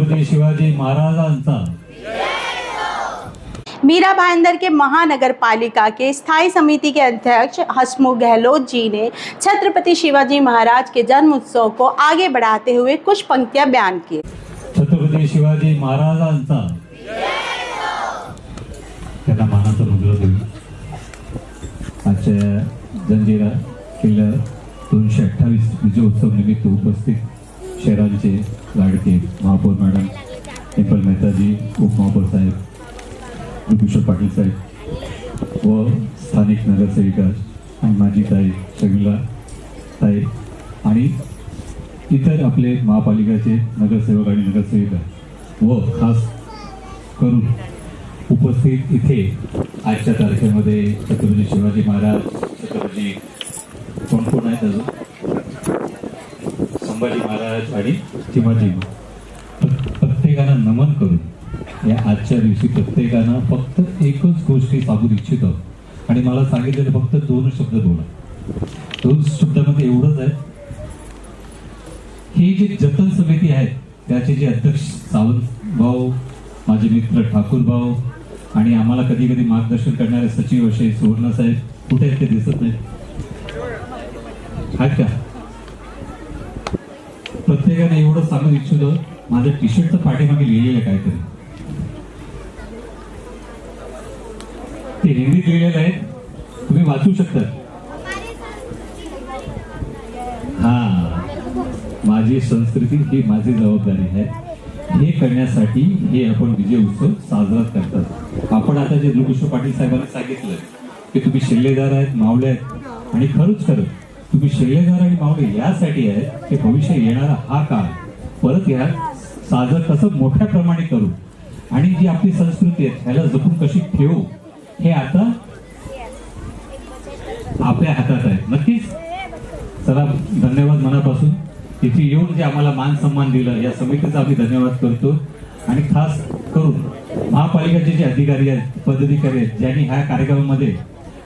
छत्रपती शिवाजी महाराजांचा। मीरा भाईंदर के महानगर पालिका के स्थायी समिति के अध्यक्ष हसमुख गहलोत जी ने छत्रपति शिवाजी महाराज के जन्म उत्सव को आगे बढ़ाते हुए कुछ पंक्तियां बयान की। छत्रपती शिवाजी महाराजांचा। त्यांना मानाचा मुजरा देऊ। आजच्या जंजिरा किल्ला 228 विजय उत्सव निमित्त उपस्थित शहरांचे लाडके महापौर मॅडम डिंपल मेहताजी, उपमहापौर साहेब किशोर पाटील साहेब व स्थानिक नगरसेविका आणि माझी ताई शर्मिला ताई आणि इतर आपले महापालिकेचे नगरसेवक आणि नगरसेविका व खास करून उपस्थित इथे आजच्या तारखेमध्ये छत्रपती शिवाजी महाराज, छत्रपती कोण कोण आहेत अजून, संभाजी महाराज आणि चिमाजी, प्रत्येकाला नमन करून या आजच्या दिवशी प्रत्येकानं फक्त एकच गोष्टी सांगू इच्छितो आणि मला सांगितलेलं फक्त 2 शब्द बोला। 2 शब्दामध्ये एवढंच आहे, ही जी जतन समिती आहे त्याचे जे अध्यक्ष सावंत भाऊ, माझे मित्र ठाकूर भाऊ आणि आम्हाला कधी कधी मार्गदर्शन करणारे सचिव असे सुवर्ण साहेब कुठे आहेत ते दिसत नाही आहेत का? प्रत्येकाने एवढं सांगू इच्छितो, माझ्या टी शर्टचं पाठीमागे लिहिलेलं काहीतरी ते हिंदीत लिहिलेलं आहे, तुम्ही वाचू शकता। हा, माझी संस्कृती ही माझी जबाबदारी आहे, हे करण्यासाठी हे आपण विजय उत्सव साजरा करतात। आपण आता जे किशोर पाटील साहेबांनी सांगितलं की तुम्ही शिल्लेदार आहेत, मावळे आहेत आणि खरंच तुम्ही शिल्लेदार आणि मावळे यासाठी आहे की भविष्य येणारा हा काळ परत या साजरा कसं मोठ्या प्रमाणे करू आणि जी आपली संस्कृती आहे त्याला जपून कशी ठेवू हे आता आपल्या हातात आहे। नक्कीच चला, धन्यवाद मनापासून। इथे येऊन जे आम्हाला मान सन्मान दिला या समितीचा आम्ही धन्यवाद करतो आणि खास करून महापालिकेचे जे अधिकारी आहेत, पदाधिकारी आहेत, ज्यांनी ह्या कार्यक्रमामध्ये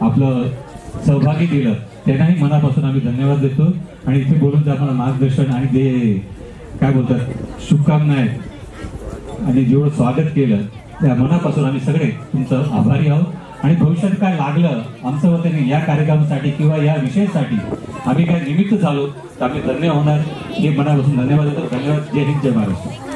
आपलं सहभागी दिलं त्यांनाही मनापासून आम्ही धन्यवाद देतो आणि इथे बोलून आम्हाला मार्गदर्शन आणि ते काय बोलतात शुभकामना आहेत आणि जेवढं स्वागत केलं त्या मनापासून आम्ही सगळे तुमचं आभारी आहोत आणि भविष्यात काय लागलं आमच्या वतीने या कार्यक्रमासाठी किंवा या विषयासाठी आम्ही काय निमित्त झालो तर आम्ही धन्य होणार हे मनापासून धन्यवाद देतो। धन्यवाद। जय हिंद, जय महाराष्ट्र।